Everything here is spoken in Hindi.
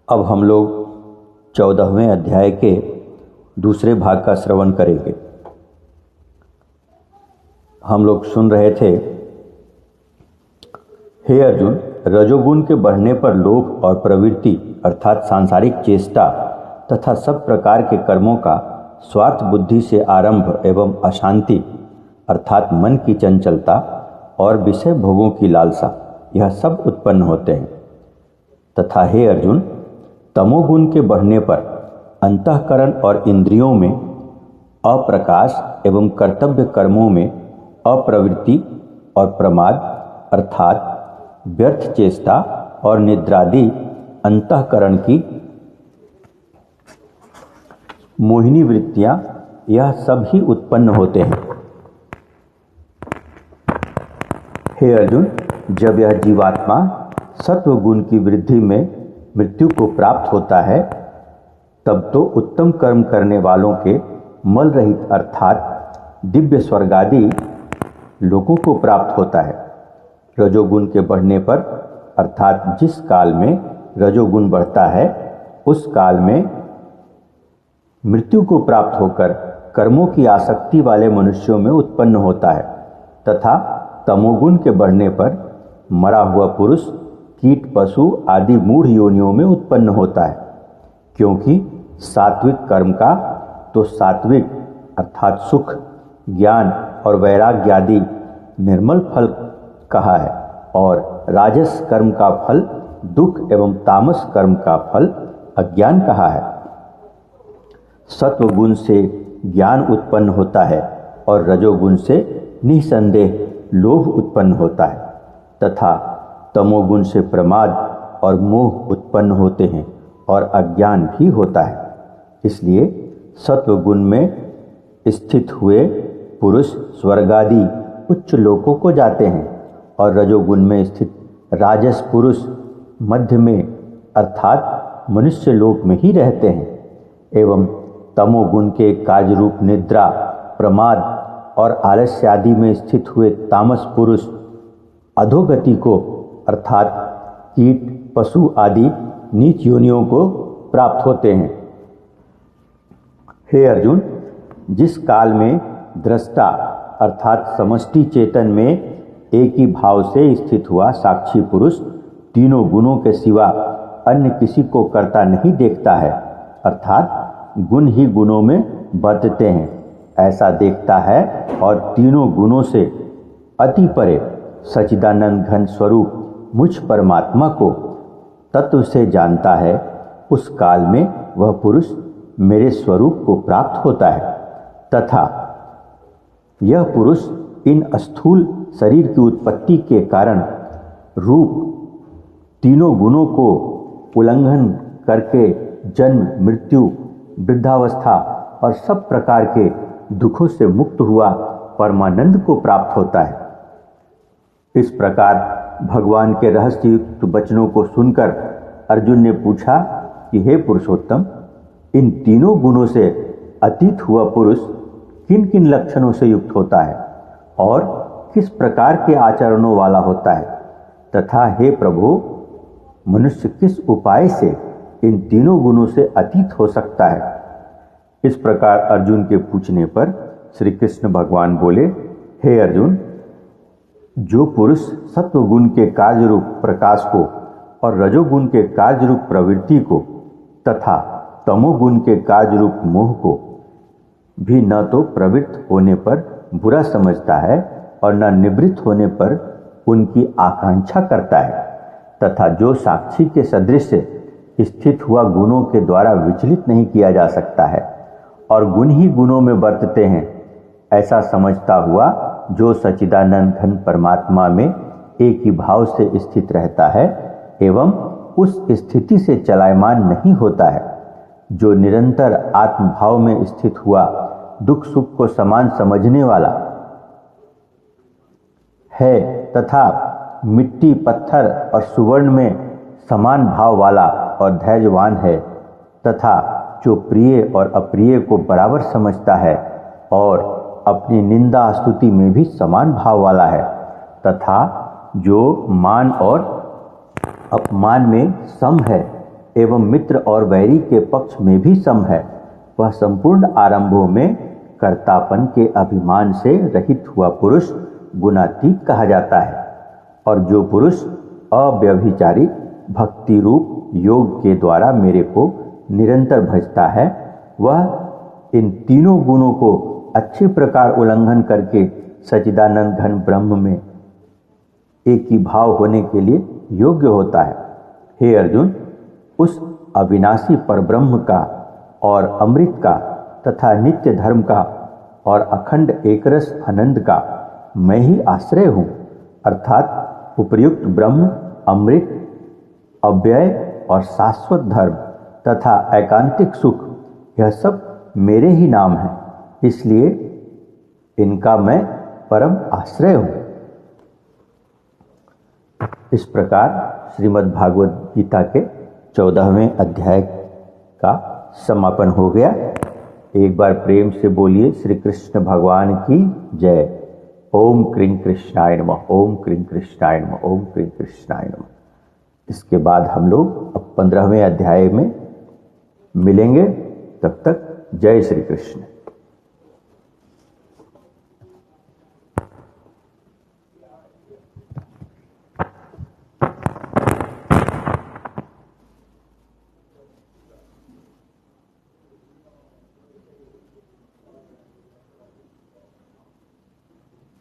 अब हम लोग 14वें अध्याय के दूसरे भाग का श्रवण करेंगे। हम लोग सुन रहे थे, हे अर्जुन, रजोगुण के बढ़ने पर लोभ और प्रवृत्ति अर्थात सांसारिक चेष्टा तथा सब प्रकार के कर्मों का स्वार्थ बुद्धि से आरंभ एवं अशांति अर्थात मन की चंचलता और विषय भोगों की लालसा, यह सब उत्पन्न होते हैं। तथा हे अर्जुन, तमोगुण के बढ़ने पर अंतःकरण और इंद्रियों में अप्रकाश एवं कर्तव्य कर्मों में अप्रवृत्ति और प्रमाद अर्थात व्यर्थ चेष्टा और निद्रादि अंतःकरण की मोहिनी वृत्तियां, यह सब ही उत्पन्न होते हैं। हे अर्जुन, जब यह जीवात्मा सत्व गुण की वृद्धि में मृत्यु को प्राप्त होता है, तब तो उत्तम कर्म करने वालों के मल रहित अर्थात दिव्य स्वर्गादि लोगों को प्राप्त होता है। रजोगुण के बढ़ने पर अर्थात जिस काल में रजोगुण बढ़ता है उस काल में मृत्यु को प्राप्त होकर कर्मों की आसक्ति वाले मनुष्यों में उत्पन्न होता है। तथा तमोगुण के बढ़ने पर मरा हुआ पुरुष कीट पशु आदि मूढ़ योनियों में उत्पन्न होता है, क्योंकि सात्विक कर्म का तो सात्विक अर्थात सुख, ज्ञान और वैराग्य आदि निर्मल फल कहा है, और राजस कर्म का फल दुख एवं तामस कर्म का फल अज्ञान कहा है। सत्व गुण से ज्ञान उत्पन्न होता है और रजोगुण से निसंदेह लोभ उत्पन्न होता है, तथा तमोगुण से प्रमाद और मोह उत्पन्न होते हैं और अज्ञान भी होता है। इसलिए सत्व गुण में स्थित हुए पुरुष स्वर्गादि उच्च लोकों को जाते हैं और रजोगुण में स्थित राजस पुरुष मध्य में अर्थात मनुष्य लोक में ही रहते हैं। एवं तमोगुण के कार्य रूप निद्रा, प्रमाद और आलस्य आदि में स्थित हुए तामस पुरुष अधोगति को अर्थात कीट पशु आदि नीच योनियों को प्राप्त होते हैं। हे अर्जुन, जिस काल में दृष्टा अर्थात समष्टि चेतन में एक ही भाव से स्थित हुआ साक्षी पुरुष तीनों गुणों के सिवा अन्य किसी को करता नहीं देखता है, अर्थात गुण ही गुणों में बरतते हैं, ऐसा देखता है और तीनों गुणों से अति परे सच्चिदानंद घन स्वरूप मुझ परमात्मा को तत्व से जानता है, उस काल में वह पुरुष मेरे स्वरूप को प्राप्त होता है। तथा यह पुरुष इन स्थूल शरीर की उत्पत्ति के कारण रूप तीनों गुणों को उल्लंघन करके जन्म, मृत्यु, वृद्धावस्था और सब प्रकार के दुखों से मुक्त हुआ परमानंद को प्राप्त होता है। इस प्रकार भगवान के रहस्ययुक्त वचनों को सुनकर अर्जुन ने पूछा कि हे पुरुषोत्तम, इन तीनों गुणों से अतीत हुआ पुरुष किन किन लक्षणों से युक्त होता है और किस प्रकार के आचरणों वाला होता है, तथा हे प्रभु, मनुष्य किस उपाय से इन तीनों गुणों से अतीत हो सकता है। इस प्रकार अर्जुन के पूछने पर श्री कृष्ण भगवान बोले, हे अर्जुन, जो पुरुष सत्वगुण के कार्य रूप प्रकाश को और रजोगुण के कार्य रूप प्रवृत्ति को तथा तमोगुण के कार्य रूप मोह को भी न तो प्रवृत्त होने पर बुरा समझता है और न निवृत्त होने पर उनकी आकांक्षा करता है, तथा जो साक्षी के सदृश स्थित हुआ गुणों के द्वारा विचलित नहीं किया जा सकता है और गुण ही गुणों में बरतते हैं, ऐसा समझता हुआ जो सच्चिदानंद घन परमात्मा में एक ही भाव से स्थित रहता है एवं उस स्थिति से चलायमान नहीं होता है, जो निरंतर आत्मभाव में स्थित हुआ दुख सुख को समान समझने वाला है तथा मिट्टी, पत्थर और सुवर्ण में समान भाव वाला और धैर्यवान है, तथा जो प्रिय और अप्रिय को बराबर समझता है और अपनी निंदा स्तुति में भी समान भाव वाला है, तथा जो मान और अपमान में सम है, एवं मित्र और वैरी के पक्ष में भी सम है, वह संपूर्ण आरंभों में कर्तापन के अभिमान से रहित हुआ पुरुष गुणातीत कहा जाता है। और जो पुरुष अव्यभिचारी भक्ति रूप योग के द्वारा मेरे को निरंतर भजता है, वह इन तीनों गुणों को अच्छी प्रकार उल्लंघन करके सच्चिदानंद घन ब्रह्म में एक ही भाव होने के लिए योग्य होता है। हे अर्जुन, उस अविनाशी परब्रह्म का और अमृत का तथा नित्य धर्म का और अखंड एकरस आनंद का मैं ही आश्रय हूँ, अर्थात उपर्युक्त ब्रह्म, अमृत, अव्यय और शाश्वत धर्म तथा एकांतिक सुख, यह सब मेरे ही नाम है, इसलिए इनका मैं परम आश्रय हूँ। इस प्रकार श्रीमद् भागवत गीता के 14वें अध्याय का समापन हो गया। एक बार प्रेम से बोलिए श्री कृष्ण भगवान की जय। ओम क्रीं कृष्णाय नमः, ओम क्रीं कृष्णाय नमः, ओम क्रीं कृष्णाय नमः। इसके बाद हम लोग अब 15वें अध्याय में मिलेंगे। तब तक जय श्री कृष्ण।